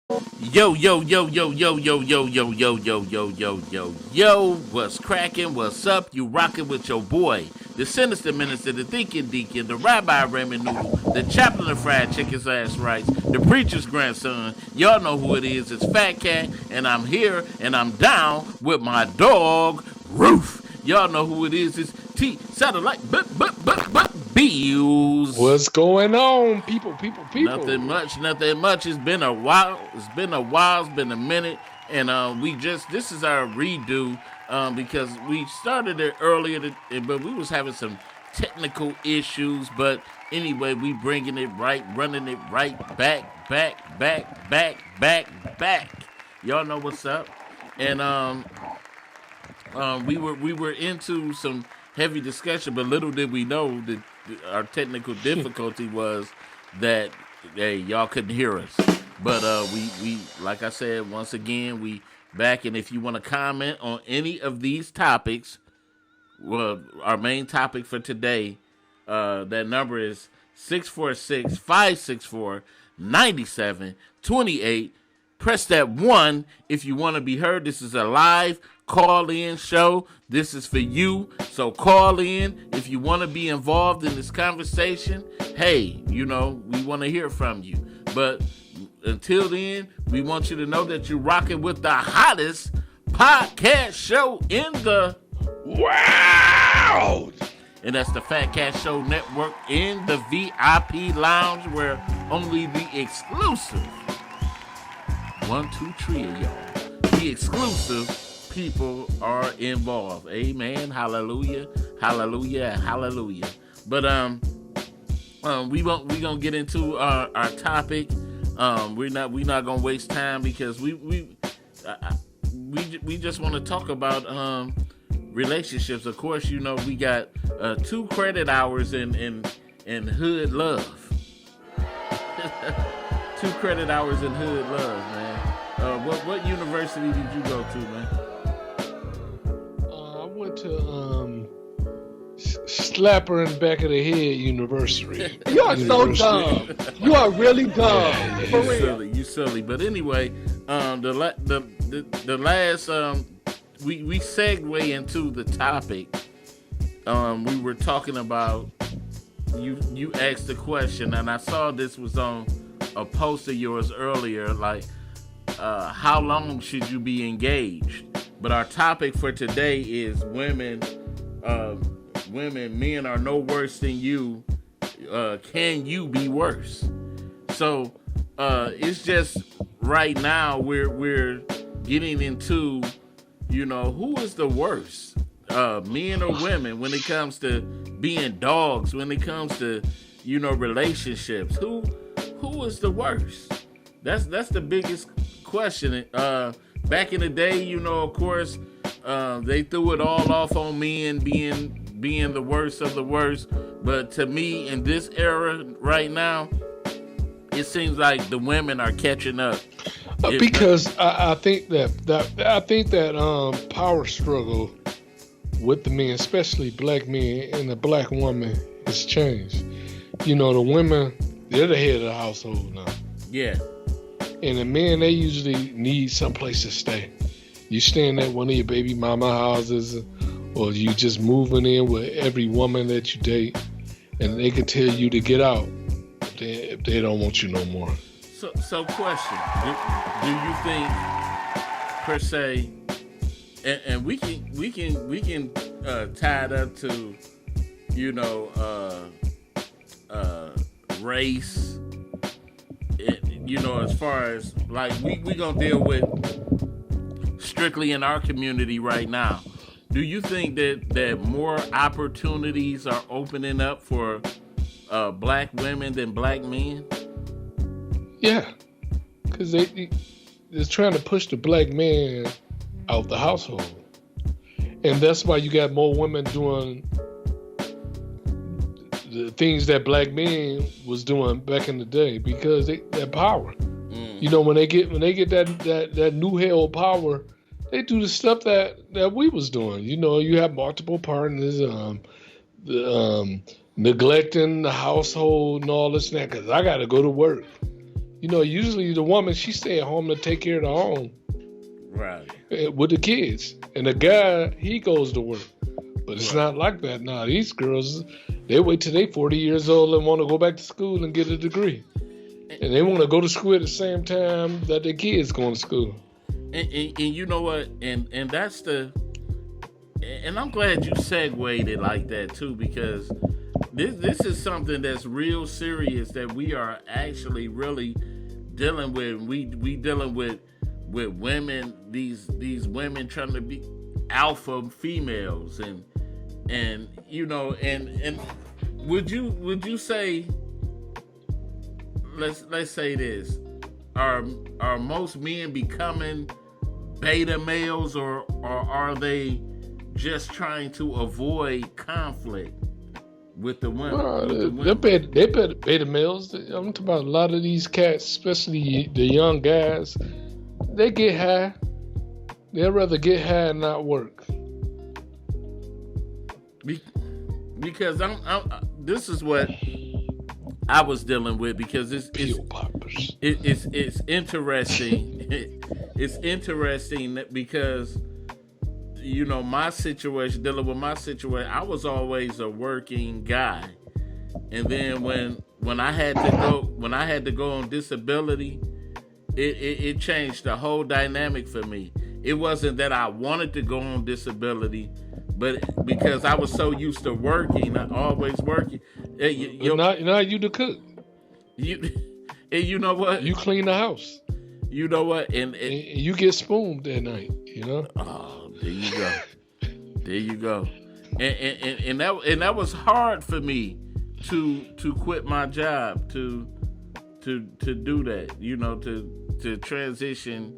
Yo, yo, yo, yo, yo, yo, yo, yo, yo, yo, yo, yo, yo, yo. What's cracking? What's up? You rocking with your boy, the sinister minister, the thinking deacon, the rabbi ramen noodle, the chaplain of fried chicken's ass rights, the preacher's grandson. Y'all know who it is. It's Fat Cat, and I'm here and I'm down with my dog, Roof. Y'all know who it is. It's T Satellite, but Bills. What's going on, people? Nothing much, nothing much. It's been a while. It's been a while. It's been a minute, and this is our redo because we started it earlier, but we was having some technical issues. But anyway, we bringing it right, running it right back. Y'all know what's up, and we were into some heavy discussion, but little did we know that our technical difficulty was that hey y'all couldn't hear us. But we like I said once again we back, and if you want to comment on any of these topics, well, our main topic for today, that number is 646-564-9728. Press that one if you want to be heard. This is a live call-in show. This is for you. So call in if you want to be involved in this conversation. Hey, we want to hear from you. But until then, we want you to know that you're rocking with the hottest podcast show in the Wow! and that's the Fat Cat Show Network in the VIP lounge, where only the exclusive 1, 2, 3 of y'all, the exclusive people are involved. Amen. Hallelujah. Hallelujah. Hallelujah. But we gonna get into our topic. We're not gonna waste time because we just want to talk about relationships. Of course, we got 2 credit hours in hood love. 2 credit hours in hood love, man. What university did you go to, man? I went to Slapper in Back of the Head University. You are so dumb. You are really dumb. For real. You silly. But anyway, the last we segue into the topic. We were talking about you asked the question, and I saw this was on a post of yours earlier, like how long should you be engaged? But our topic for today is men are no worse than you. Can you be worse? So it's just right now we're getting into who is the worst, men or women, when it comes to being dogs, when it comes to relationships. Who is the worst? That's the biggest question. Back in the day, of course, they threw it all off on men being the worst of the worst. But to me, in this era right now, it seems like the women are catching up. Because I think that power struggle with the men, especially black men and the black woman, has changed. The women, they're the head of the household now. Yeah. And the men, they usually need someplace to stay. You staying at one of your baby mama houses, or you just moving in with every woman that you date, and they can tell you to get out if they don't want you no more. So question: do you think, per se, and we can tie it up to race? As far as like we gonna deal with strictly in our community right now. Do you think that more opportunities are opening up for black women than black men? Yeah, because they're trying to push the black man out the household, and that's why you got more women doing the things that black men was doing back in the day, because that power. When they get that new hell power, they do the stuff that we was doing. You have multiple partners, neglecting the household and all this and that, because I got to go to work. Usually the woman, she stay at home to take care of the home Right. with the kids, and the guy, he goes to work. But it's Right. not like that now. These girls, they wait till they 40 years old and want to go back to school and get a degree, and they want to go to school at the same time that their kids going to school. And you know what? And that's the. And I'm glad you segued it like that too, because this is something that's real serious that we are actually really dealing with. We dealing with women, these women trying to be alpha females, and and would you say, let's say this, are most men becoming beta males, or are they just trying to avoid conflict with the women? They're beta males. I'm talking about a lot of these cats, especially the young guys. They get high. They'd rather get high and not work. Because this is what I was dealing with, because it's interesting. It's interesting that because my situation, dealing with my situation, I was always a working guy, and then when I had to go on disability, it changed the whole dynamic for me. It wasn't that I wanted to go on disability, but because I was so used to working, I always working. Now you the cook. And you know what? You clean the house. You know what? And you get spooned that night. Oh, there you go. There you go. And that was hard for me to quit my job, to do that. To transition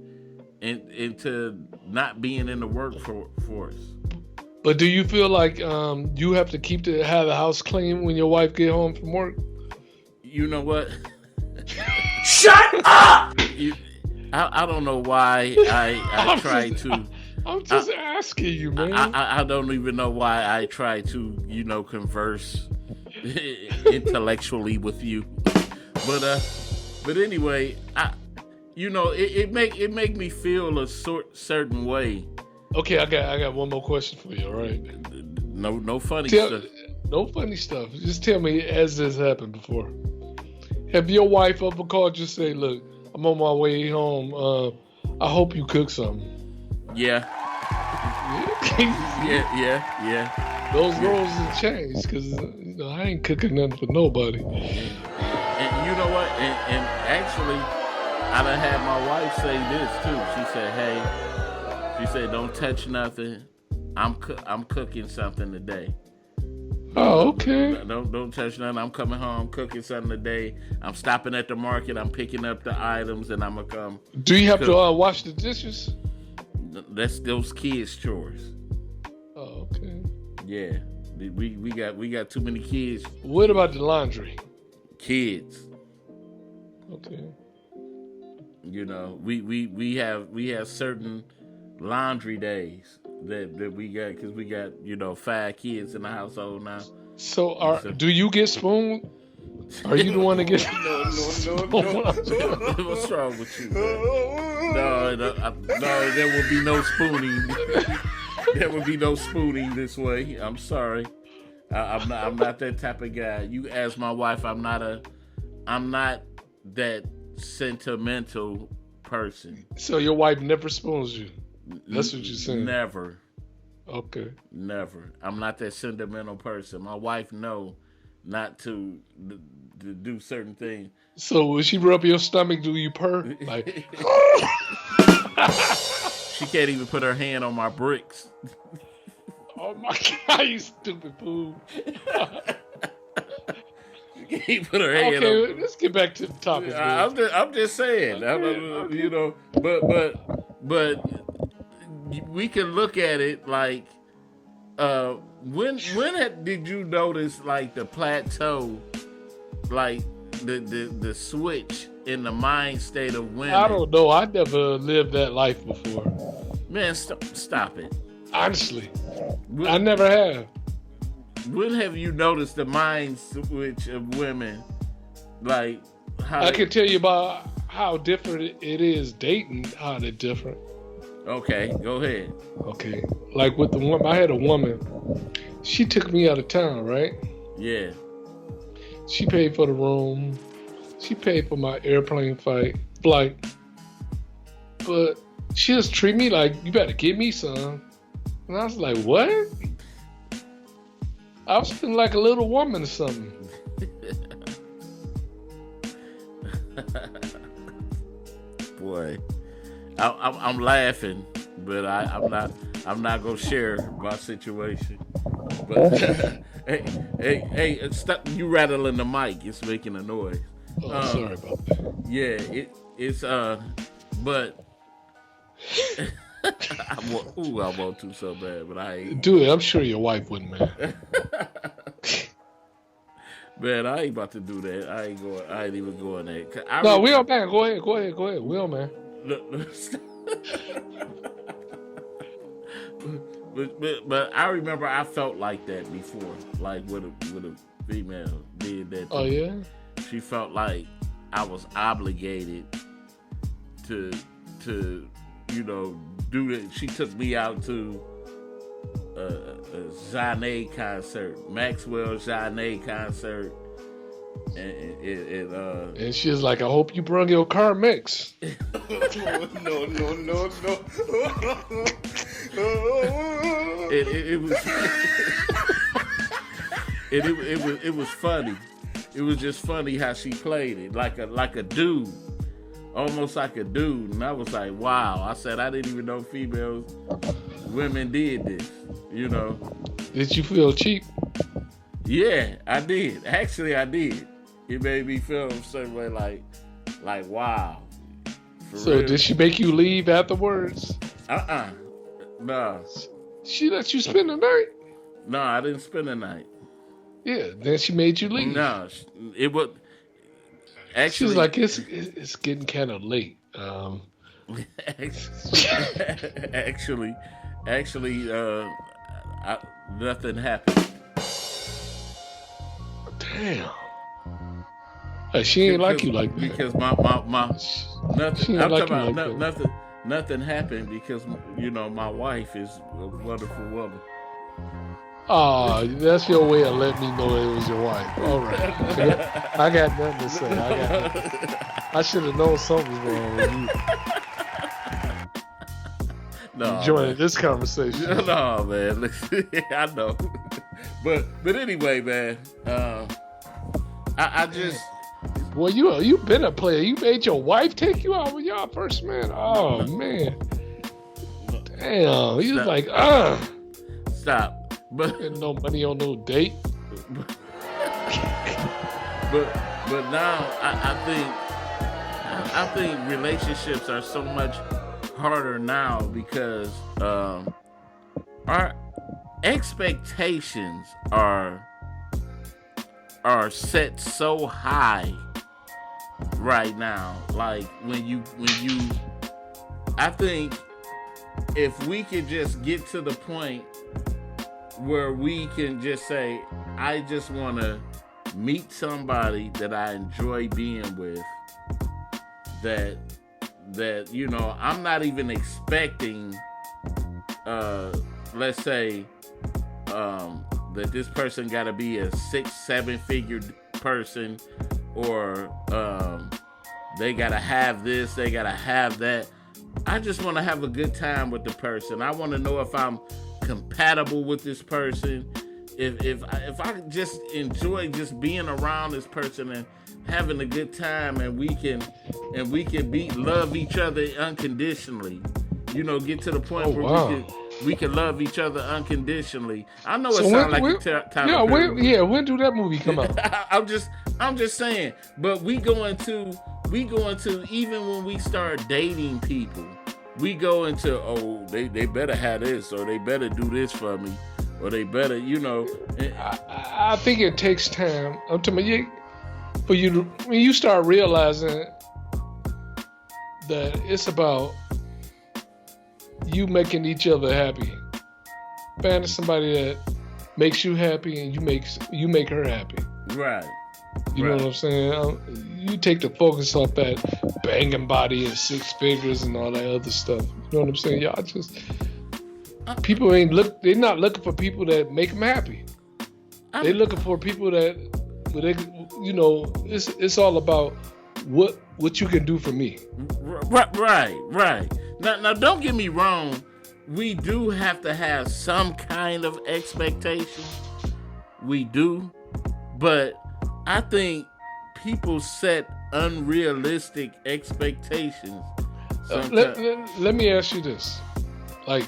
into not being in the workforce. But do you feel like you have to have the house clean when your wife get home from work? You know what? Shut up! I don't know why I try to. I'm just asking you, man. I don't even know why I try to converse intellectually with you, but anyway, it make me feel a certain way. Okay, I got one more question for you. All right. No funny stuff. No funny stuff. Just tell me, has this happened before? Have your wife ever called you and say, "Look, I'm on my way home. I hope you cook something"? Yeah. Yeah. Those roles have changed because I ain't cooking nothing for nobody. And you know what? And actually, I done had my wife say this too. She said, "Hey," she said, "don't touch nothing. I'm cooking something today." Oh, okay. Don't touch nothing. I'm coming home, cooking something today. I'm stopping at the market. I'm picking up the items, and I'm gonna come. Do you have to wash the dishes? That's those kids' chores. Oh, okay. Yeah, we got too many kids. What about the laundry? Kids. Okay. We have certain laundry days that we got, because we got 5 kids in the household now. So do you get spooned? Are you the one that gets? No. What's wrong with you, man? No, there will be no spooning. There will be no spooning this way. I'm sorry. I'm not that type of guy. You ask my wife. I'm not that sentimental person. So your wife never spoons you? That's what you're saying? Never. Okay. Never. I'm not that sentimental person. My wife know not to do certain things. So when she rub your stomach, do you purr? Like, she can't even put her hand on my bricks. Oh my God, you stupid fool. She can't put her hand on. Okay, let's get back to the topic. I'm just saying. Okay. But we can look at it like, when did you notice like the plateau, like the switch in the mind state of women? I don't know. I never lived that life before. Man, stop it. Honestly, I never have. When have you noticed the mind switch of women? Like, I can tell you about how different it is dating. How they're different. Okay, go ahead. Okay, like with the woman, I had a woman. She took me out of town, right? Yeah. She paid for the room. She paid for my airplane flight. But she just treat me like, you better give me some. And I was like, what? I was feeling like a little woman or something. Boy, I'm laughing, but I'm not gonna share my situation. But hey, stop! You rattling the mic. It's making a noise. Oh, sorry about that. Yeah, it's but I want to so bad, but I ain't. Do it. I'm sure your wife wouldn't, man. Man, I ain't about to do that. I ain't even going there. No, we on, man. Go ahead. We on, man. But I remember I felt like that before, like with a female did that. Oh yeah. She felt like I was obligated to do that. She took me out to a Zane concert, Maxwell Zane concert, and she was like, "I hope you brought your car mix." No. It was funny. It was just funny how she played it like a dude, almost like a dude, and I was like, wow. I said I didn't even know women did this. Did you feel cheap? Yeah, I did. Actually, I did. It made me feel a certain way, like wow. So real. Did she make you leave afterwards? No. She let you spend the night? No, I didn't spend the night. Yeah, then she made you leave. No, it was actually. She was like, it's getting kind of late. Actually, nothing happened. Damn. She ain't like you like that. Because my nothing. She ain't I'm like talking you about like that. nothing happened because my wife is a wonderful woman. Oh, that's your way of letting me know it was your wife. All right. I got nothing to say. I should have known something was wrong with you. No, joining this conversation. No, man. I know. But anyway, man. I just. Well, you been a player. You made your wife take you out with y'all first, man. Oh man. Damn. He was like, Stop. But no money on no date. but now I think relationships are so much harder now because our expectations are set so high right now. Like when you I think if we could just get to the point where we can just say, I just want to meet somebody that I enjoy being with, that I'm not even expecting let's say that this person got to be a 6-7 figure person, or they got to have this, they got to have that. I just want to have a good time with the person. I want to know if I'm compatible with this person, if I just enjoy just being around this person and having a good time, and we can love each other unconditionally. Get to the point where we can love each other unconditionally. I know it sounds like a Tyler Perry. When do that movie come out? I'm just saying. But we go into even when we start dating people, we go into, oh, they better have this, or they better do this for me, or they better, I think it takes time. I'm telling you, for you to, when you start realizing that it's about you making each other happy. Finding somebody that makes you happy and you make her happy. Right. You know what I'm saying? You take the focus off that banging body and six figures and all that other stuff. You know what I'm saying? Y'all just people they're not looking for people that make them happy. They're looking for people that, it's all about what you can do for me. Right. Now, don't get me wrong. We do have to have some kind of expectation. We do, but I think people set unrealistic expectations. Let me ask you this: like,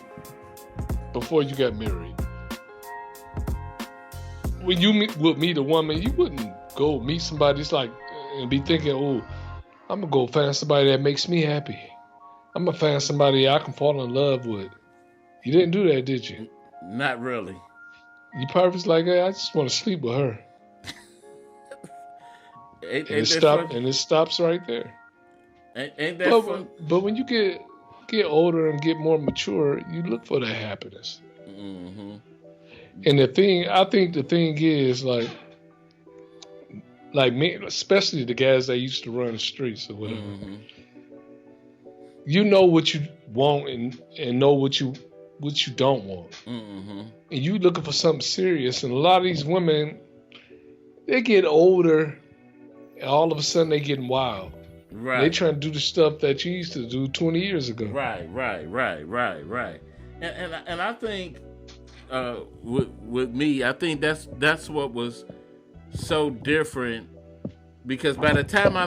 before you got married, when you would meet a woman, you wouldn't go meet somebody and be thinking, "Oh, I'm gonna go find somebody that makes me happy. I'm gonna find somebody I can fall in love with." You didn't do that, did you? Not really. You probably was like, "Hey, I just want to sleep with her." And it stops right there. Ain't that fun? But when you get older and get more mature, you look for that happiness. Mm-hmm. And I think the thing is like me, especially the guys that used to run the streets or whatever. Mm-hmm. You know what you want and know what you don't want. Mm-hmm. And you looking for something serious. And a lot of these women, they get older, and all of a sudden they getting wild. Right. They trying to do the stuff that you used to do 20 years ago. Right. And I think with me, I think that's what was so different, because by the time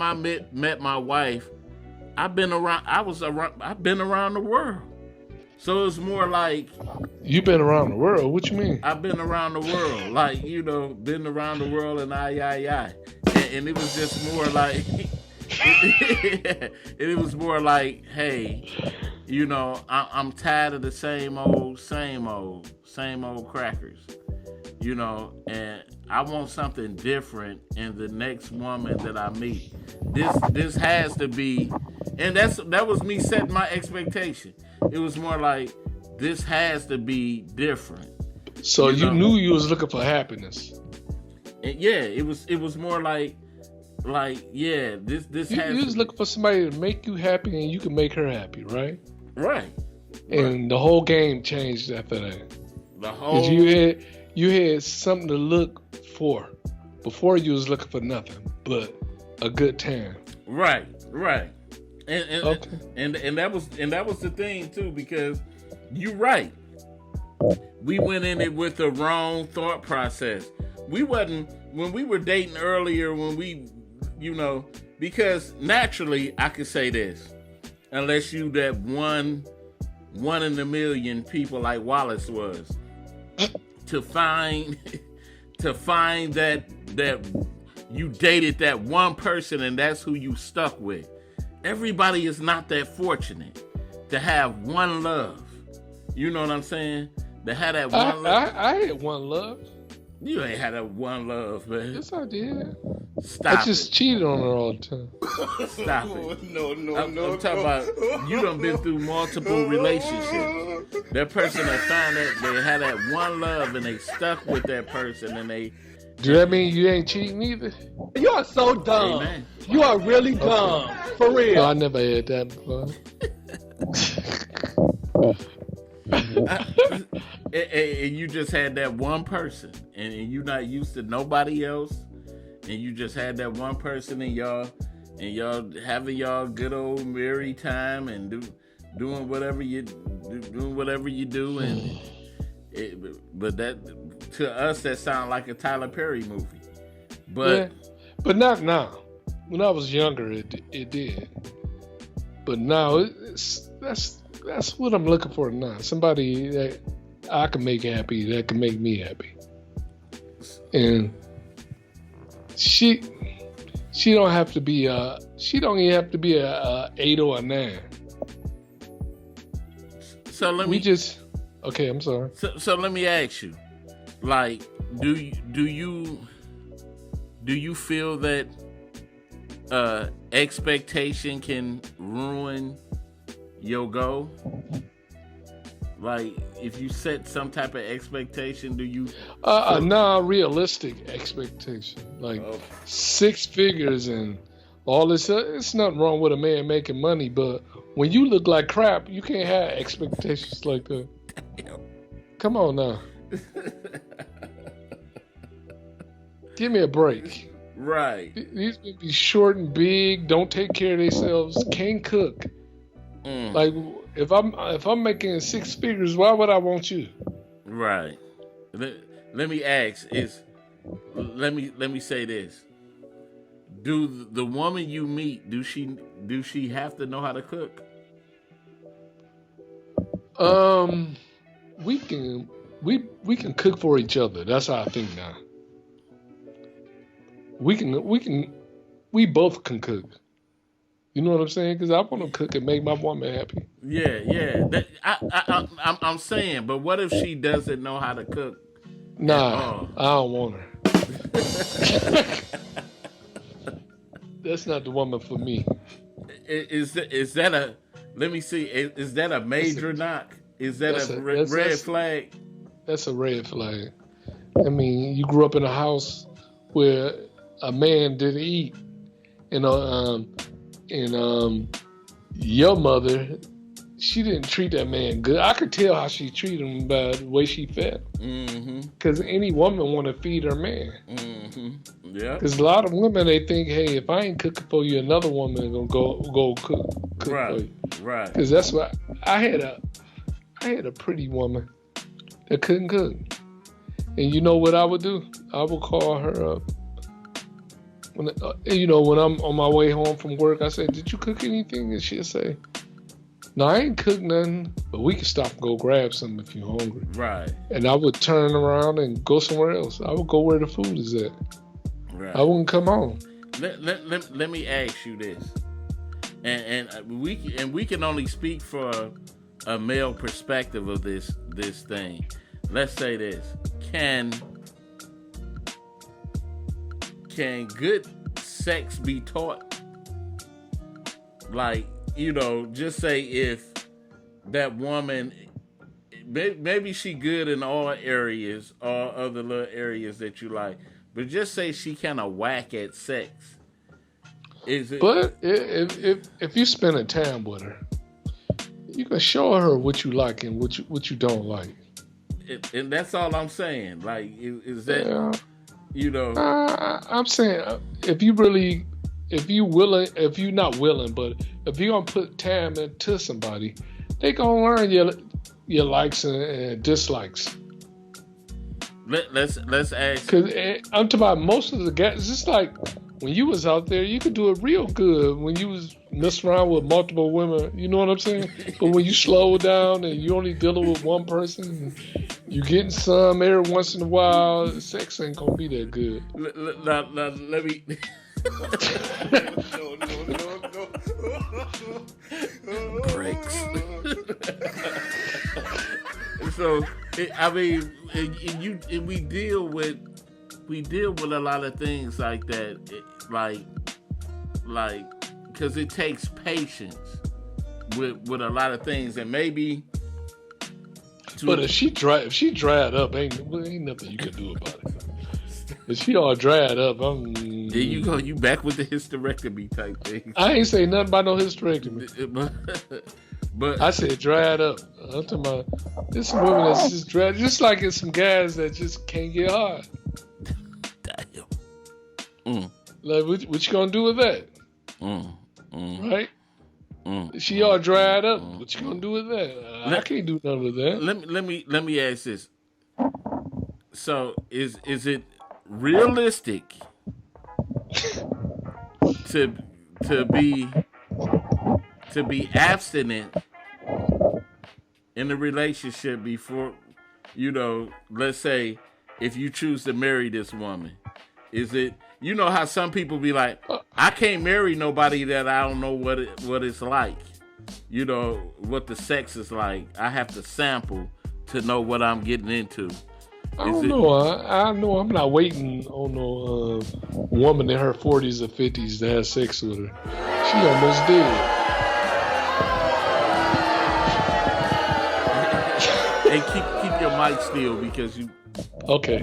I met my wife, I've been around the world. So it's more like, you've been around the world. What you mean? I've been around the world, like, been around the world and and it was just more like it was more like, hey, I'm tired of the same old crackers, and I want something different in the next woman that I meet. This has to be, and that was me setting my expectation. It was more like, this has to be different. So you knew you was looking for happiness. And yeah, it was more like yeah, this has. You was looking for somebody to make you happy and you can make her happy, right? Right. And the whole game changed after that. The whole. You had something to look for. Before you was looking for nothing but a good time. Right. And okay. and that was the thing too, because you're right. We went in it with the wrong thought process. When we were dating earlier, when we, because naturally I could say this, unless you that one in a million people like Wallace was, to find that you dated that one person and that's who you stuck with. Everybody is not that fortunate to have one love. You know what I'm saying? To have that one love. I had one love. You ain't had that one love, man. Yes, I did. Stop. I just cheated on her all the time. Stop it. No. I'm talking about, you done been through multiple relationships. That person that found that they had that one love and they stuck with that person and they. Do that mean you ain't cheating either? You are so dumb. Amen. You are really dumb. For real. No, I never had that before. And you just had that one person, and you're not used to nobody else, and you just had that one person, and y'all having y'all good old merry time and doing whatever you do, and but that, to us, that sounds like a Tyler Perry movie, but but not now. When I was younger, it did, but now that's what I'm looking for now. Somebody that I can make happy, that can make me happy. And she don't have to be she don't even have to be a 8 or a 9. So okay, I'm sorry. So let me ask you, like, do you feel that expectation can ruin your goal? Like, if you set some type of expectation, do you? A non-realistic expectation, like 6 figures and all this. It's nothing wrong with a man making money, but when you look like crap, you can't have expectations like that. Damn. Come on now. Give me a break. Right. These would be short and big, don't take care of themselves, can't cook. Like, if I'm making 6 figures, why would I want you? Right. Let me ask. Let me say this. Do the woman you meet, do she have to know how to cook? We can cook for each other. That's how I think now. We both can cook. You know what I'm saying? Because I want to cook and make my woman happy. Yeah. I'm saying, but what if she doesn't know how to cook? Nah, I don't want her. That's not the woman for me. Is that a? Let me see. Is that a major knock? Is that a red flag? That's a red flag. I mean, you grew up in a house where a man didn't eat, and your mother, she didn't treat that man good. I could tell how she treated him by the way she felt. Because any woman want to feed her man. Yeah. Because a lot of women, they think, hey, if I ain't cooking for you, another woman gonna go cook for you. Right. Because that's what I had a pretty woman that couldn't cook, and you know what I would do? I would call her up. When I'm on my way home from work, I said, "Did you cook anything?" And she'll say, "No, I ain't cooked nothing, but we can stop and go grab something if you're hungry." Right. And I would turn around and go somewhere else. I would go where the food is at. Right. I wouldn't come home. Let me ask you this, and we can only speak for a male perspective of this thing. Let's say this: Can good sex be taught? Like, just say if that woman, maybe she good in all areas, all other little areas that you like, but just say she kind of whack at sex. But if you spend time with her, you can show her what you like and what you don't like. And that's all I'm saying. Like, is that, I'm saying if you're not willing, but if you're gonna put time into somebody, they gonna learn your likes and dislikes. Let's ask. Because I'm talking about most of the guys. It's like when you was out there, you could do it real good when you was messing around with multiple women. You know what I'm saying? But when you slow down and you only dealing with one person, you getting some every once in a while, sex ain't gonna be that good. Now, let me. No. Breaks. So, we deal with a lot of things like that, like, because it takes patience with a lot of things, and maybe. But if she dried up, ain't nothing you can do about it. If she all dried up, there you go. You back with the hysterectomy type thing. I ain't say nothing about no hysterectomy. But I said dried up. I'm talking about there's some women that's just dried, just like it's some guys that just can't get hard. Damn. Like what you gonna do with that? Right? She all dried up. What you gonna do with that? I can't do nothing with that. Let me ask this. So is it realistic to be abstinent in a relationship before, let's say if you choose to marry this woman? Is it, how some people be like, I can't marry nobody that I don't know what it's like, what the sex is like. I have to sample to know what I'm getting into. I don't know. I know I'm not waiting on no woman in her 40s or 50s to have sex with her. She almost dead. Hey, keep your mic still because Okay.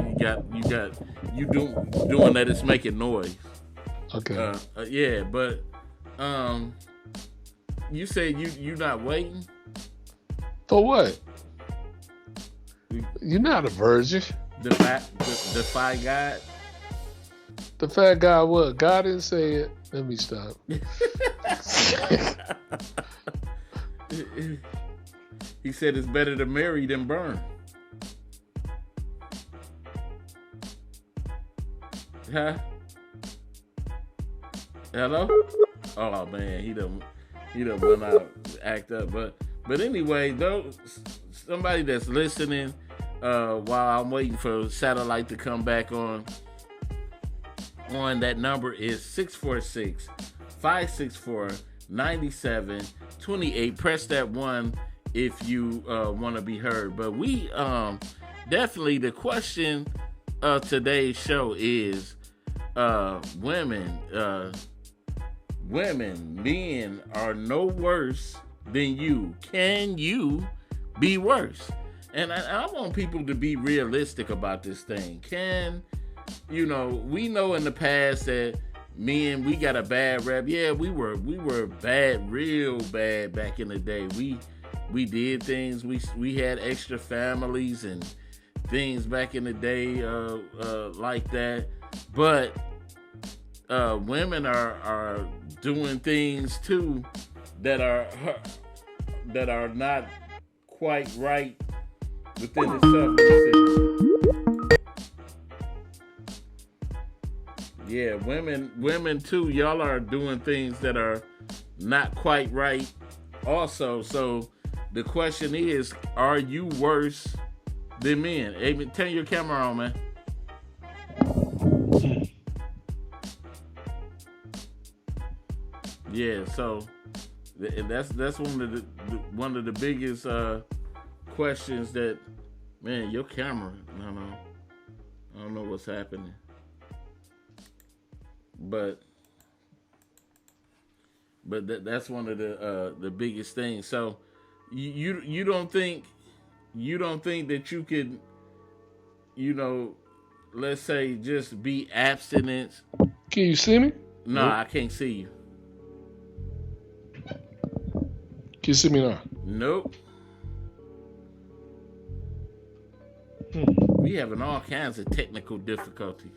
you doing that. It's making noise. Okay. Yeah, but you said you not waiting. For what? You're not a virgin. Defy God. The fat guy, what? God didn't say it. Let me stop. He said it's better to marry than burn. Huh? Hello? Oh man, he done went out, act up. But anyway, those somebody that's listening, while I'm waiting for satellite to come back on, that number is 646-564-9728. Press that 1 if you want to be heard. But we definitely, the question of today's show is women, men are no worse than you. Can you be worse? And I want people to be realistic about this thing. We know in the past that men, we got a bad rep. Yeah, we were bad, real bad back in the day. We did things. We had extra families and things back in the day like that. But women are doing things too that are not quite right within itself. Yeah, women too. Y'all are doing things that are not quite right also. So the question is, are you worse than men? Hey, turn your camera on, man. Yeah, so that's one of the biggest questions that, man, your camera, I don't know what's happening. But that's one of the biggest things. So you don't think that you could, let's say, just be abstinent? Can you see me? No, nope. I can't see you. Can you see me now? Nope. We having all kinds of technical difficulties.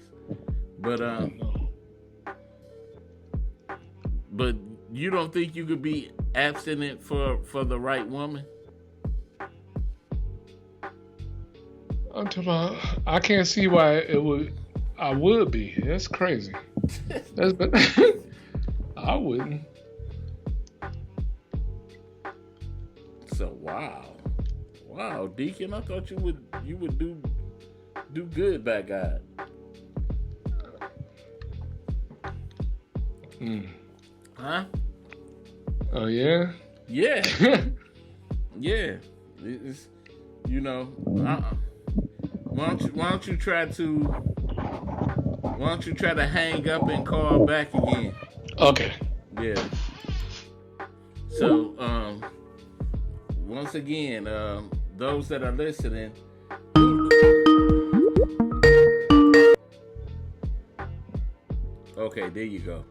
But you don't think you could be abstinent for the right woman? I'm talking about, I can't see why I would be. That's crazy. I wouldn't. So wow, Deacon, I thought you would do good by God. Huh? Oh yeah. Yeah. Yeah. It's, why don't you try to hang up and call back again? Okay. Yeah. So once again, those that are listening, okay, there you go.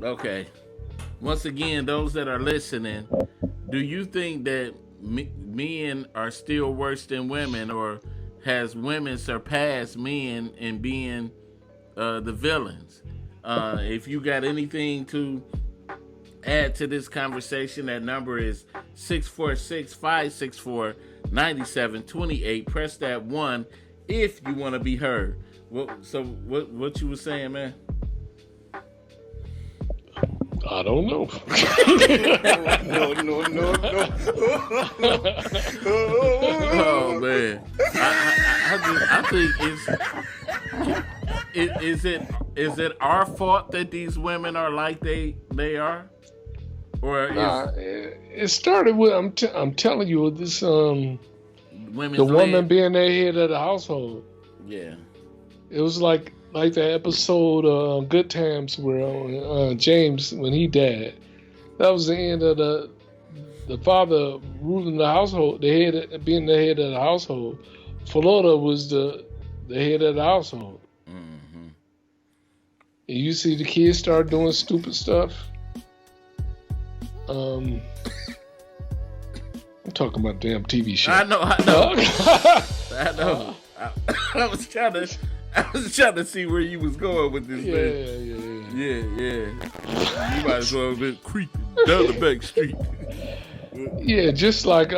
Okay. Once again, those that are listening, do you think that men are still worse than women, or has women surpassed men in being the villains? If you got anything to add to this conversation, that number is 646-564-9728. Press that 1 if you want to be heard. What you were saying, man? I don't know. No. Oh man, I think is it our fault that these women are like they are, or it started with I'm telling you, this the woman being the head of the household. Yeah, it was like the episode Good Times where James, when he died, that was the end of the father ruling the household, being the head of the household. Florida was the head of the household. Mm-hmm. And you see the kids start doing stupid stuff. I'm talking about damn TV show. I know. I know. I was trying to see where you was going with this thing. Yeah. You might as well have been creeping down the back street. Yeah, just like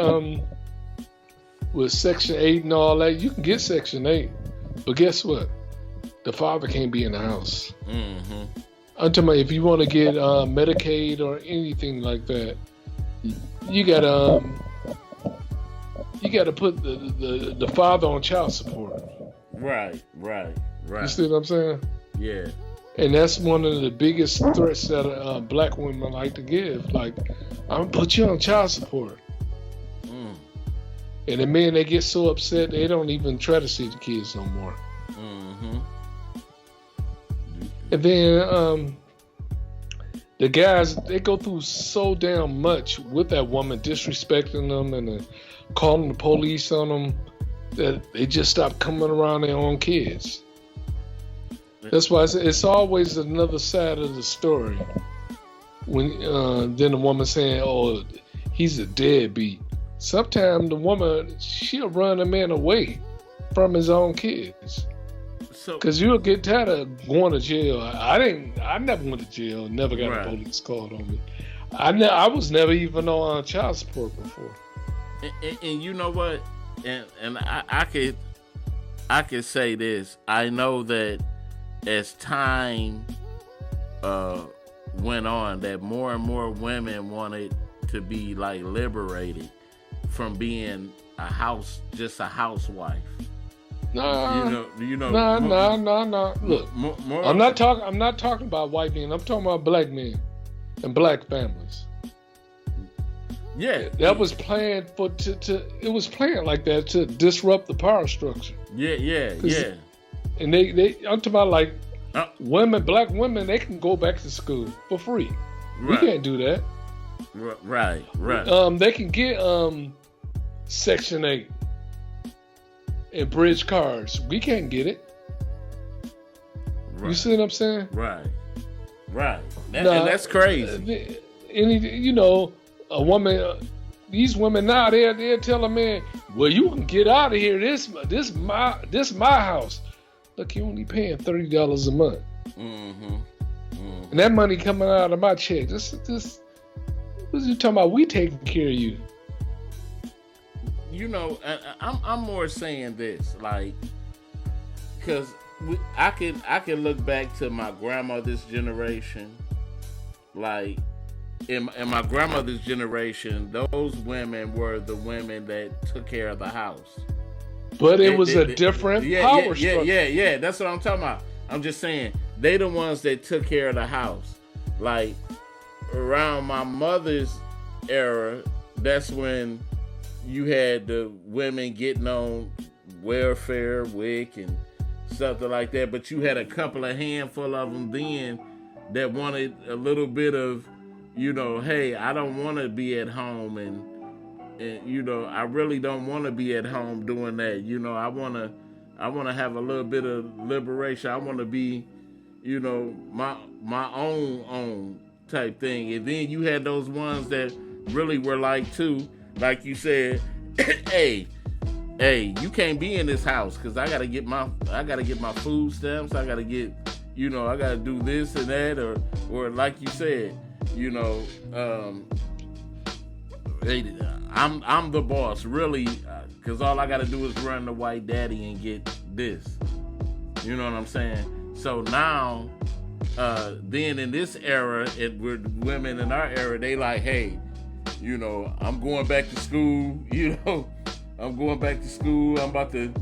with Section 8 and all that, you can get Section 8, but guess what? The father can't be in the house. Mm-hmm. I'm talking about if you want to get Medicaid or anything like that, you gotta put the father on child support. Right. You see what I'm saying? Yeah. And that's one of the biggest threats that black women like to give. Like, I'm gonna put you on child support. Mm. And the men, they get so upset they don't even try to see the kids no more. Mm-hmm. And then the guys, they go through so damn much with that woman, disrespecting them and calling the police on them, that they just stop coming around their own kids. That's why it's always another side of the story. When then the woman saying, "Oh, he's a deadbeat." Sometimes the woman, she'll run a man away from his own kids. Because you'll get tired of going to jail. I never went to jail. Never got a police called on me. I was never even on child support before. And you know what? And I could say this. I know that as time went on, that more and more women wanted to be like liberated from being just a housewife. No. No. Look, I'm not talking about white men. I'm talking about black men and black families. Yeah, that was planned it was planned like that to disrupt the power structure. Yeah. And they I'm talking about like black women, they can go back to school for free. Right. We can't do that. Right. They can get Section 8 and bridge cars. We can't get it. Right. You see what I'm saying? Right. And that's crazy. A woman, these women now, they're telling men, well, you can get out of here. This my house. Look, you're only paying $30 a month. Mm-hmm. And that money coming out of my check. This what you talking about? We taking care of you. I'm more saying this, like, because I can look back to my grandmother's generation, like, in my grandmother's generation, those women were the women that took care of the house. But it was a different power structure. Yeah, that's what I'm talking about. I'm just saying, they the ones that took care of the house. Like, around my mother's era, that's when you had the women getting on welfare, WIC, and something like that. But you had a handful of them then that wanted a little bit of, hey, I don't want to be at home, and I really don't want to be at home doing that. I want to have a little bit of liberation. I want to be, my own type thing. And then you had those ones that really were like you said, hey, you can't be in this house because I gotta get my food stamps. I gotta get, I gotta do this and that, or like you said, I'm the boss, really, because all I gotta do is run the white daddy and get this. You know what I'm saying? So now, then in this era, with women in our era, they like, hey, I'm going back to school. I'm going back to school. I'm about to,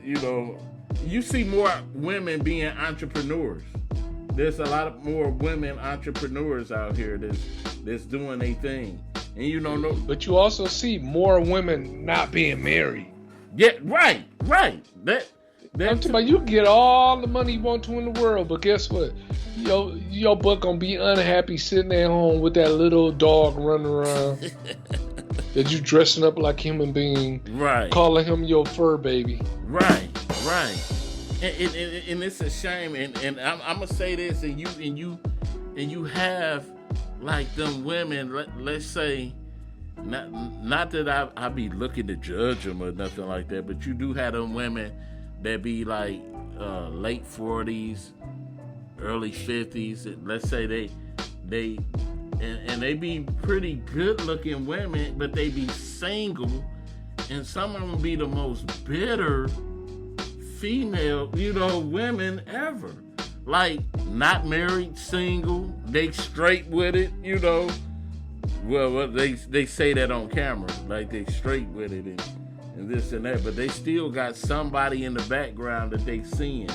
you see more women being entrepreneurs. There's a lot more women entrepreneurs out here that's doing their thing. And but you also see more women not being married. Yeah, right. I'm talking about you can get all the money you want to in the world, but guess what? Your butt gonna be unhappy sitting at home with that little dog running around that you dressing up like human being, right? Calling him your fur baby, right? And it's a shame. And I'm gonna say this, and you have like them women. Let's say, not that I be looking to judge them or nothing like that, but you do have them women that be like late 40s, early 50s. Let's say they be pretty good looking women, but they be single, and some of them be the most bitter female, women ever. Like, not married, single, they straight with it, Well, they say that on camera, like they straight with it and this and that, but they still got somebody in the background that they seeing,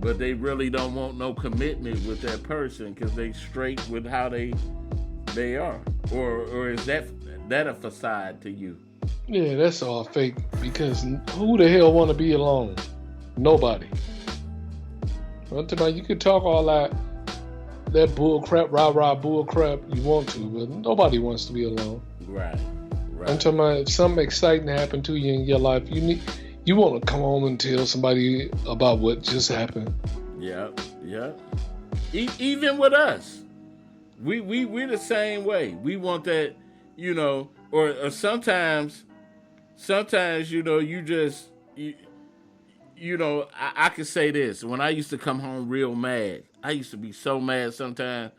but they really don't want no commitment with that person because they straight with how they are. Or is that a facade to you? Yeah, that's all fake, because who the hell want to be alone? Nobody. I'm talking about, you can talk all that bull crap, rah bull crap you want to, but nobody wants to be alone. Right. I'm talking about, if something exciting happened to you in your life, you want to come home and tell somebody about what just happened. Yeah. Even with us, we're the same way. We want that, or sometimes you just. I could say this. When I used to come home real mad, I used to be so mad sometimes.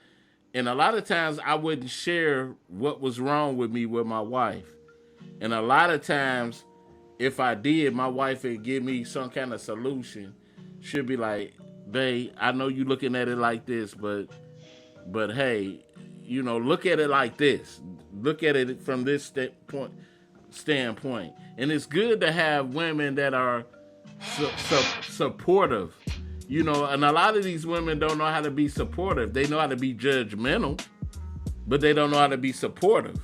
And a lot of times I wouldn't share what was wrong with me with my wife. And a lot of times, if I did, my wife would give me some kind of solution. She'd be like, babe, I know you looking at it like this, but hey, look at it like this. Look at it from this standpoint. And it's good to have women that are supportive, and a lot of these women don't know how to be supportive. They know how to be judgmental, but they don't know how to be supportive,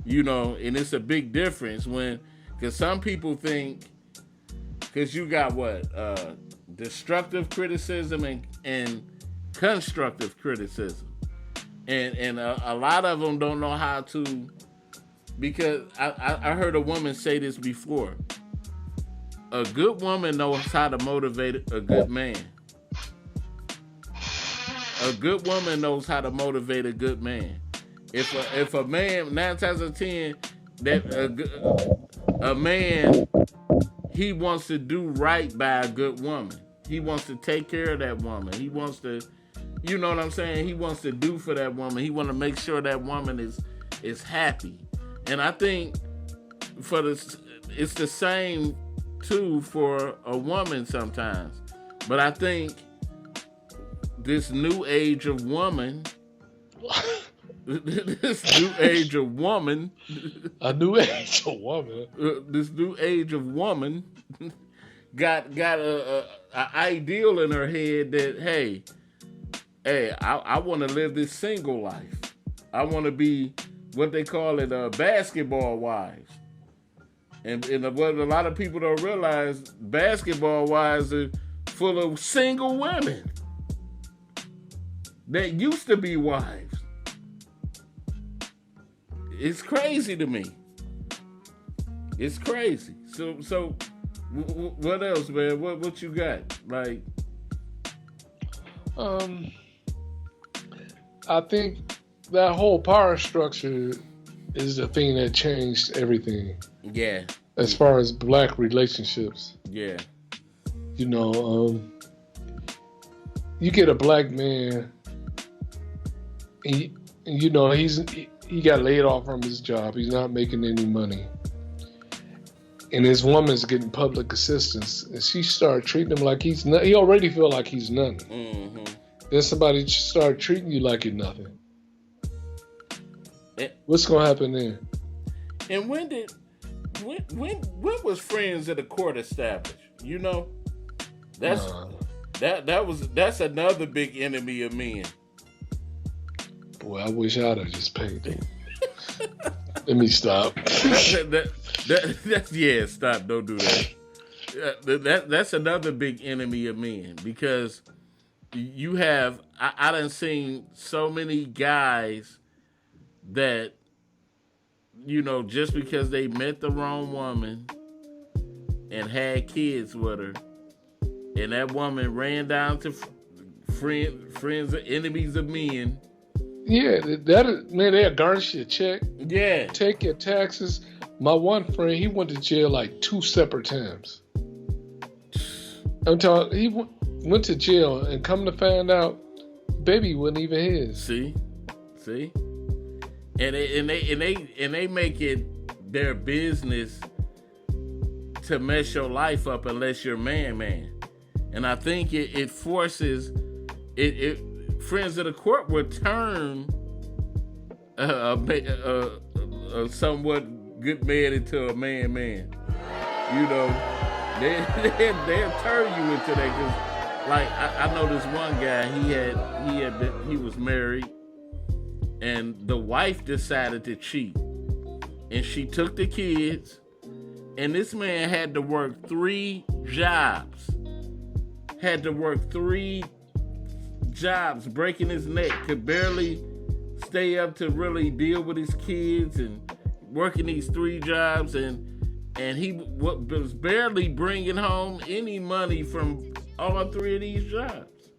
and it's a big difference because some people think, because you got destructive criticism and constructive criticism, and a lot of them don't know how to, because I heard a woman say this before. A good woman knows how to motivate a good man. A good woman knows how to motivate a good man. If a man, 9 times out of 10, that a man, he wants to do right by a good woman. He wants to take care of that woman. He wants to, you know what I'm saying? He wants to do for that woman. He wants to make sure that woman is happy. And I think it's the same too for a woman sometimes. But I think this new age of woman this new age of woman got a ideal in her head that hey I want to live this single life. I want to be what they call it basketball wives. And what a lot of people don't realize, basketball wives are full of single women that used to be wives. It's crazy to me. It's crazy. So what else, man? What you got? Like, I think that whole power structure is the thing that changed everything. Yeah. As far as black relationships. Yeah. You get a black man, he got laid off from his job. He's not making any money. And his woman's getting public assistance. And she started treating him like he's not, he already feel like he's nothing. Mm-hmm. Then somebody start treating you like you're nothing. What's gonna happen then? And when was Friends of the Court established? That's another big enemy of men. Boy, I wish I'd have just paid it. Let me stop. Stop. Don't do that. That's another big enemy of men because you have I done seen so many guys that just because they met the wrong woman and had kids with her, and that woman ran down to friends or enemies of men. Yeah, man, they'll garnish your check. Yeah. Take your taxes. My one friend, he went to jail like 2 separate times. I'm talking, he went to jail and come to find out, baby wasn't even his. See, and they make it their business to mess your life up unless you're man. And I think it forces it. Friends of the court would turn a somewhat good man into a man. They'll turn you into that. Cause like I know this one guy, he was married, and the wife decided to cheat, and she took the kids, and this man had to work 3 jobs. Breaking his neck, could barely stay up to really deal with his kids and working these 3 jobs, and he was barely bringing home any money from all 3 of these jobs.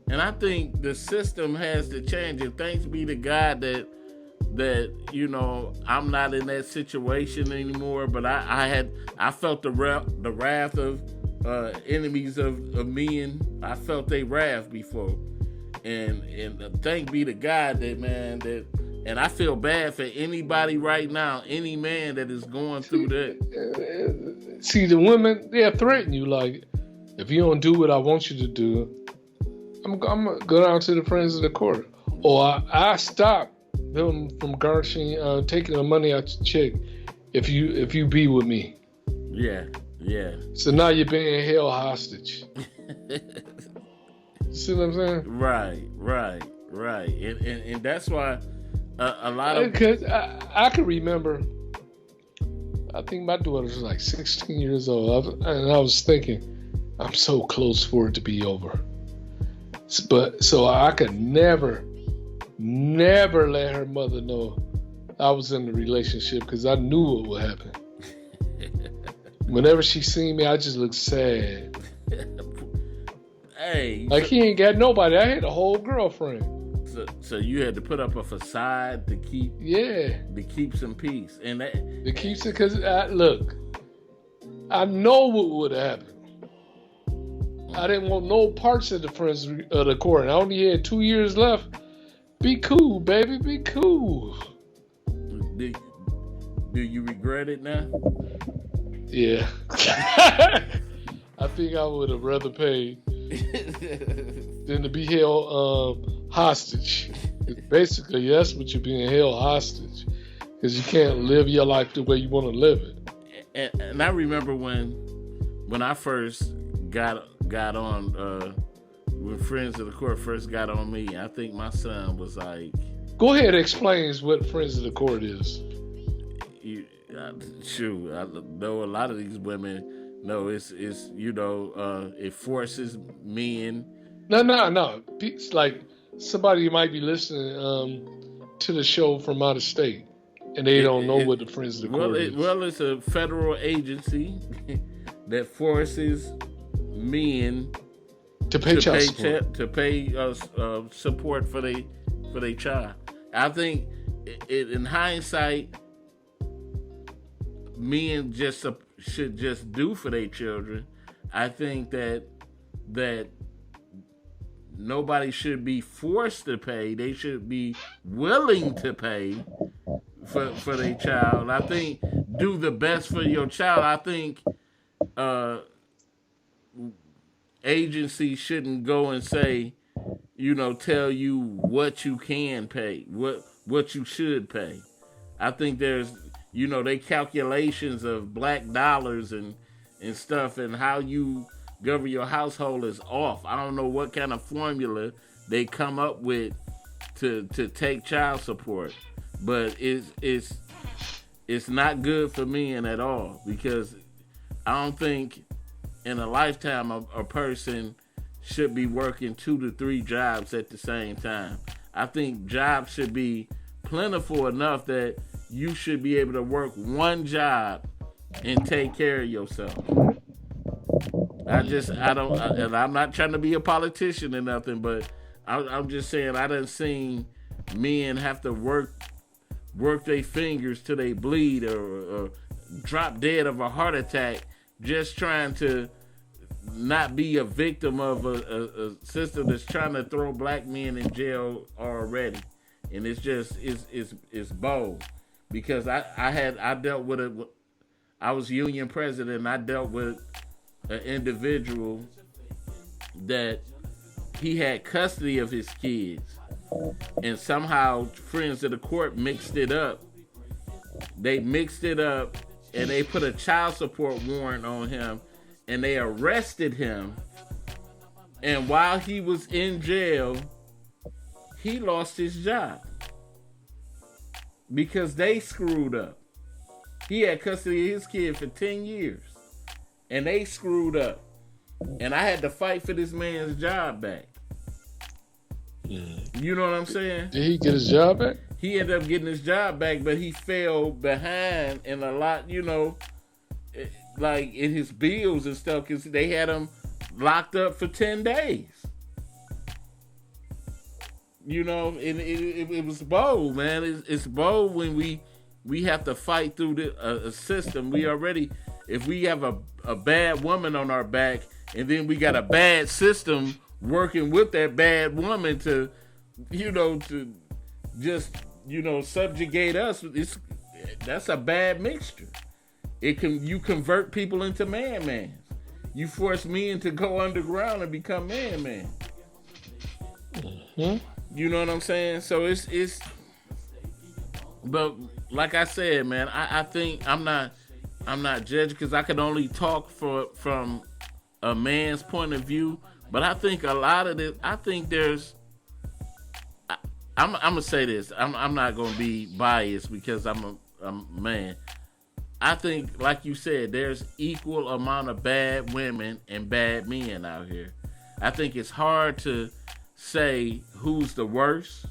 And I think the system has to change, and thanks be to God that I'm not in that situation anymore, but I felt the wrath of enemies of men. I felt they wrath before, and thank be to God and I feel bad for anybody right now, any man that is going through that. See, the women, they'll threaten you like, if you don't do what I want you to do, I'm gonna go down to the friends of the court, or I stop them from garnishing, taking the money out your check if you be with me. Yeah. So now you're being held hostage. See what I'm saying? Right. And that's why a lot of... Because I can remember, I think my daughter was like 16 years old, and I was thinking, I'm so close for it to be over. But so I could never let her mother know I was in the relationship, because I knew what would happen. Whenever she seen me, I just looked sad. Hey, like he ain't got nobody. I had a whole girlfriend. So you had to put up a facade to keep some peace, and that to keep it, because look, I know what would happen. I didn't want no parts of the friends of the court. I only had 2 years left. Be cool, baby. Be cool. Do you regret it now? Yeah. I think I would have rather paid than to be held hostage. Basically, that's what you're being held hostage, because you can't live your life the way you want to live it. And I remember when I first got on, when Friends of the Court first got on me, I think my son was like... Go ahead and explain what Friends of the Court is. Shoot, I know a lot of these women know it's it forces men. No. It's like somebody might be listening to the show from out of state, and they don't know what the Friends of the Court is. Well, it's a federal agency that forces men to pay child support. To pay support for their child. I think in hindsight, men should just do for their children. I think that nobody should be forced to pay. They should be willing to pay for their child. I think do the best for your child. I think agencies shouldn't go and say, tell you what you can pay, what you should pay. I think there's they calculations of black dollars and stuff, and how you govern your household is off. I don't know what kind of formula they come up with to take child support, but it's not good for men at all, because I don't think in a lifetime a person should be working 2 to 3 jobs at the same time. I think jobs should be plentiful enough that you should be able to work one job and take care of yourself. And I'm not trying to be a politician or nothing, but I'm just saying I done seen men have to work their fingers till they bleed or drop dead of a heart attack just trying to not be a victim of a system that's trying to throw black men in jail already. And it's just it's bold because I dealt with it. I was union president and I dealt with an individual that he had custody of his kids, and somehow friends of the court mixed it up. They mixed it up and they put a child support warrant on him and they arrested him. And while he was in jail, he lost his job because they screwed up. He had custody of his kid for 10 years and they screwed up. And I had to fight for this man's job back. You know what I'm saying? Did he get his job back? He ended up getting his job back, but he fell behind in a lot, like in his bills and stuff, because they had him locked up for 10 days. And it was bold, man. It's bold when we have to fight through a system. We already, if we have a bad woman on our back, and then we got a bad system working with that bad woman to just subjugate us. That's a bad mixture. You convert people into man-mans. You force men to go underground and become man-man. Mm-hmm. You know what I'm saying? So it's but like I said, man, I think I'm not judging because I can only talk from a man's point of view. But I think a lot of this, I'm gonna say this. I'm not gonna be biased because I'm a man. I think, like you said, there's equal amount of bad women and bad men out here. I think it's hard to say who's the worst.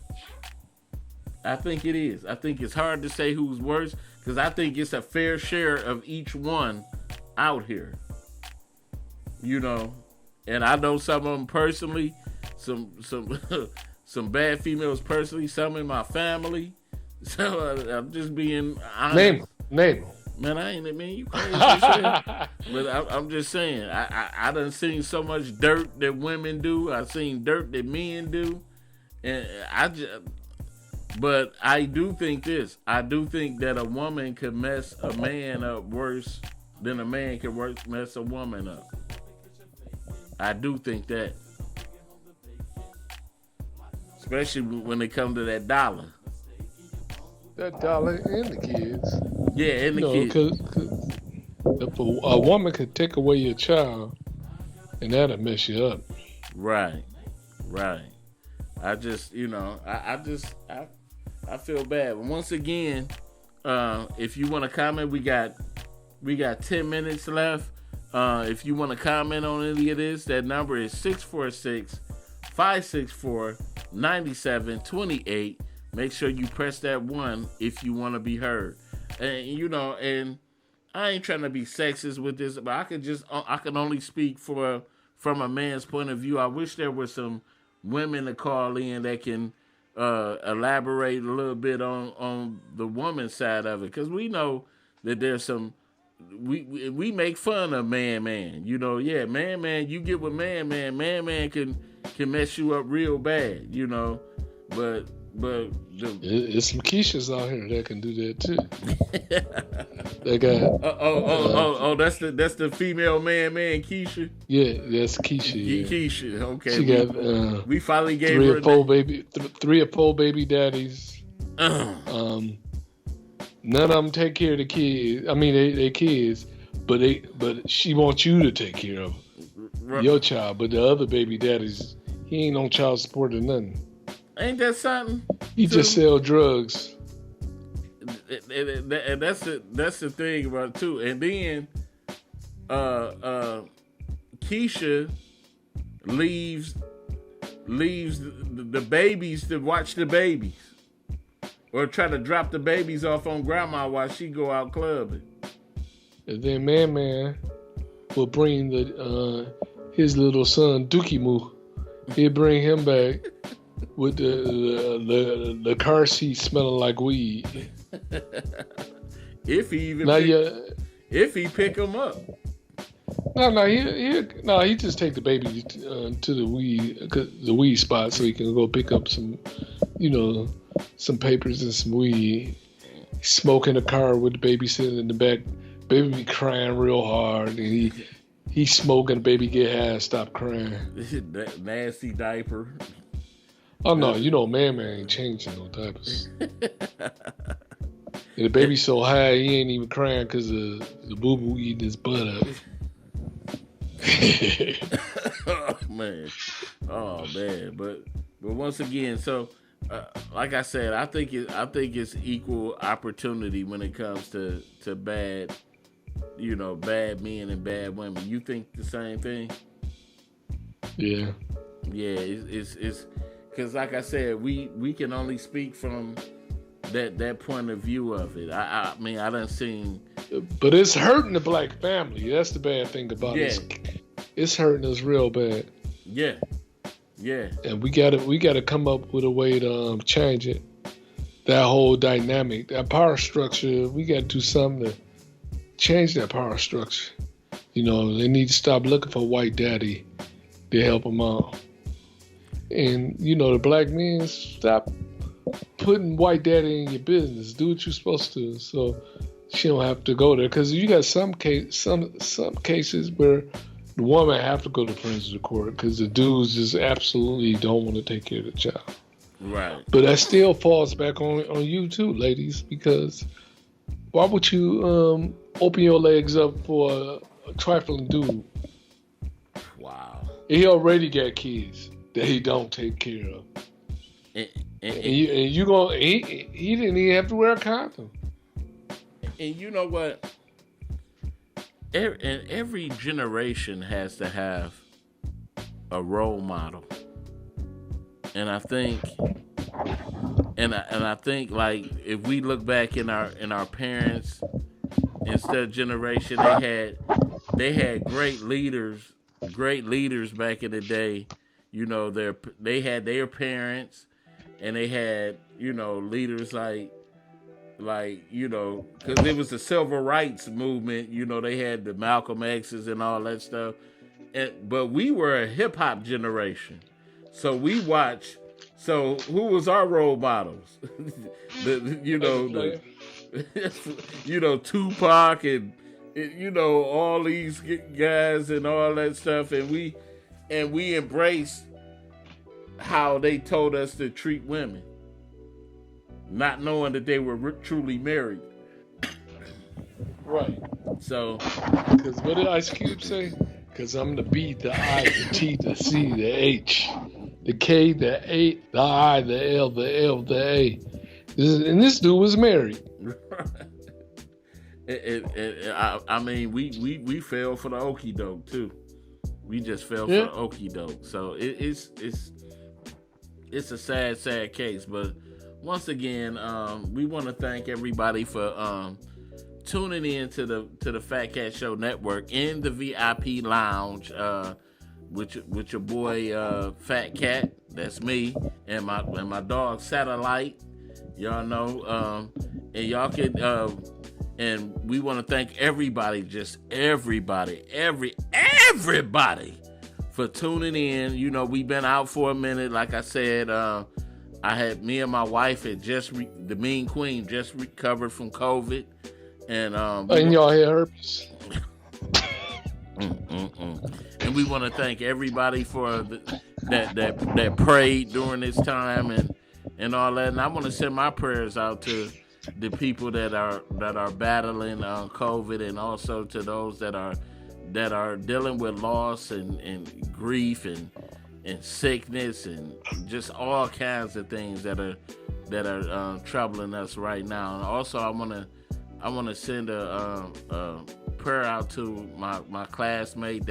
I think it is. I think it's hard to say who's worse because I think it's a fair share of each one out here. And I know some of them personally, some some bad females personally, some in my family. So I'm just being honest. Name them. Man, I ain't, man, you crazy shit. But I'm just saying, I done seen so much dirt that women do. I've seen dirt that men do. And but I do think this. I do think that a woman could mess a man up worse than a man can mess a woman up. I do think that. Especially when it comes to that dollar. That dollar and the kids. Yeah, and the kids. Cause if a woman could take away your child, and that'll mess you up. Right. I just, I feel bad. But once again, if you want to comment, we got 10 minutes left. If you want to comment on any of this, that number is 646-564-9728. Make sure you press that 1 if you want to be heard. And and I ain't trying to be sexist with this, but I can only speak from a man's point of view. I wish there were some women to call in that can elaborate a little bit on the woman's side of it, because we know that there's some. We make fun of man. Man, you get with man can mess you up real bad, but it's some Keishas out here that can do that too. They got that's the female man Keisha. Yeah, that's Keisha. Yeah. Keisha, okay. She got we finally gave three her or four baby daddies. None of them take care of the kids. I mean, they kids, but she wants you to take care of your child. But the other baby daddies, he ain't on child support or nothing. Ain't that something? He just sell drugs. And that's the thing about it too. And then Keisha leaves the babies to watch the babies, or try to drop the babies off on grandma while she go out clubbing. And then Man will bring his little son Dookie Moo. He'll bring him back with the car seat smelling like weed. If he pick him up. He just take the baby to the weed spot so he can go pick up some, some papers and some weed. Smoke in the car with the baby sitting in the back. Baby be crying real hard, and he smoking. The baby get high and stop crying. That nasty diaper. Oh no, Man ain't changing no diapers. And the baby's so high he ain't even crying because the boo boo eating his butt up. Oh man, but once again, so like I said, I think it's equal opportunity when it comes to bad, bad men and bad women. You think the same thing? Yeah, it's because like I said, we can only speak from that point of view of it. I mean, I done seen, but it's hurting the black family. That's the bad thing about it. It's hurting us real bad. Yeah. And we gotta come up with a way to change it. That whole dynamic, that power structure. We gotta do something to change that power structure. They need to stop looking for white daddy to help them out. And the black men, stop putting white daddy in your business. Do what you're supposed to, so she don't have to go there. Because you got some cases where the woman have to go to forensic court because the dudes just absolutely don't want to take care of the child. Right. But that still falls back on you too, ladies, because why would you open your legs up for a trifling dude? Wow. He already got kids that he don't take care of. And you gonna he didn't even have to wear a condom. And you know what? Every generation has to have a role model, and I think, like if we look back in our parents' instead generation, they had great leaders back in the day. They had their parents, and they had leaders like because it was the civil rights movement. They had the Malcolm X's and all that stuff, but we were a hip hop generation, so we watched. So who was our role models? Tupac and all these guys and all that stuff, and we embraced how they told us to treat women, not knowing that they were truly married. Right. So, because what did Ice Cube say? Because I'm the B, the I, the T, the C, the H, the K, the A, the I, the L, the L, the A. And this dude was married. I mean, we fell for the okie doke too. We just fell for the okie doke. So it's a sad case. But once again, we want to thank everybody for tuning in to the Fat Cat Show Network in the VIP lounge with your boy Fat Cat. That's me and my dog Satellite. Y'all know, and y'all can. And we want to thank everybody, just everybody for tuning in. We've been out for a minute. Like I said, me and my wife had the Mean Queen just recovered from COVID. And y'all had herpes. And we want to thank everybody for that prayed during this time and all that. And I want to send my prayers out to the people that are battling COVID, and also to those that are dealing with loss and grief and sickness and just all kinds of things that are troubling us right now. And also, I want to send a prayer out to my classmate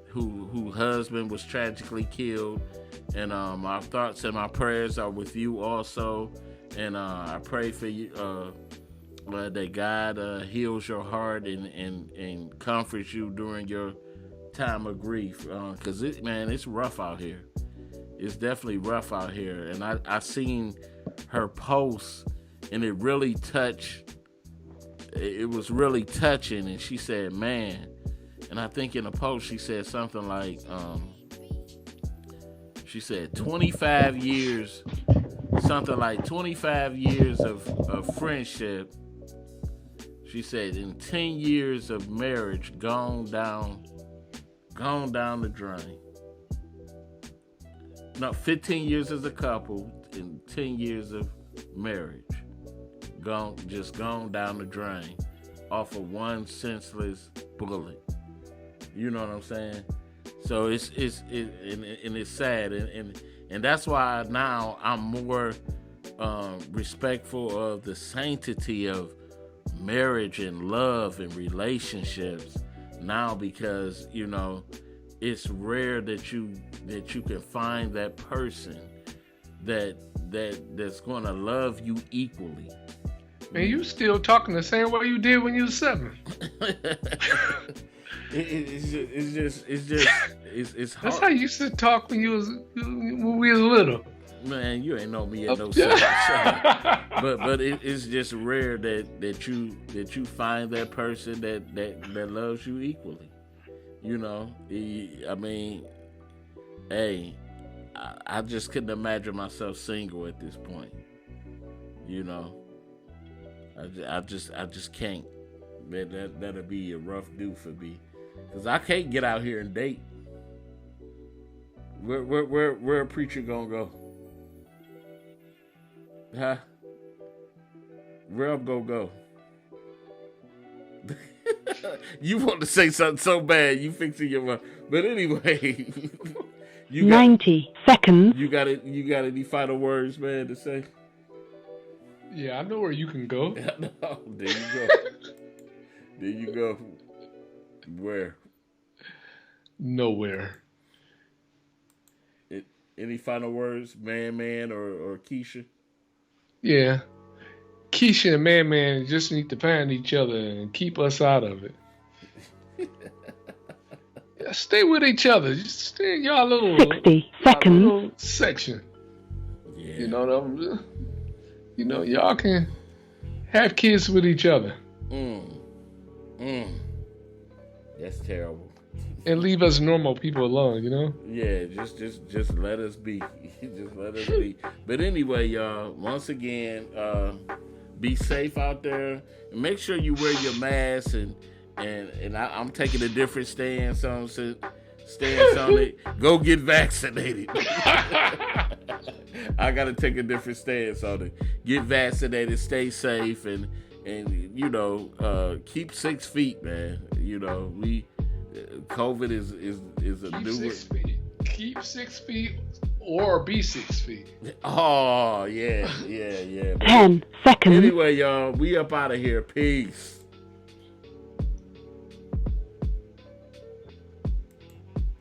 who husband was tragically killed, and our thoughts and my prayers are with you also, and I pray for you that God heals your heart and comforts you during your time of grief, because it's rough out here. It's definitely rough out here, and I seen her post, and it really touched. It was really touching, and she said, "Man," and I think in the post she said something like, she said 25 years, something like 25 years of friendship. She said, in 10 years of marriage, gone down the drain. No, 15 years as a couple and 10 years of marriage, gone down the drain off of one senseless bullet. You know what I'm saying? So it's sad, and that's why now I'm more respectful of the sanctity of marriage and love and relationships now, because it's rare that you can find that person that's going to love you equally. Man, you still talking the same way you did when you was 7. It's hard. That's how you used to talk when we was little. Man, you ain't know me at no 7. But it's just rare that you find that person that loves you equally. I mean, hey, I just couldn't imagine myself single at this point. I just can't. Man, that'll be a rough do for me, cause I can't get out here and date. Where a preacher gonna go? Huh? Where I'm gonna go? You want to say something so bad, you fixing your mind. But anyway, 90 seconds. You got any final words, man, to say? Yeah, I know where you can go. No, there you go. There you go. Where? Nowhere. Any final words, man, or Keisha? Yeah. Keisha and Man just need to find each other and keep us out of it. Yeah, stay with each other. Just stay in y'all little 60 seconds. Little section. Yeah. Y'all can have kids with each other. That's terrible. And leave us normal people alone, Yeah, just let us be. Just let us be. But anyway, y'all, once again, be safe out there. And make sure you wear your mask, and I'm taking a different stance on it. Go get vaccinated. I gotta take a different stance on it. Get vaccinated, stay safe, and keep 6 feet, man. COVID is a new. 6 feet. Keep 6 feet or be 6 feet. Oh yeah. 10 seconds. Anyway, y'all, we up out of here. Peace.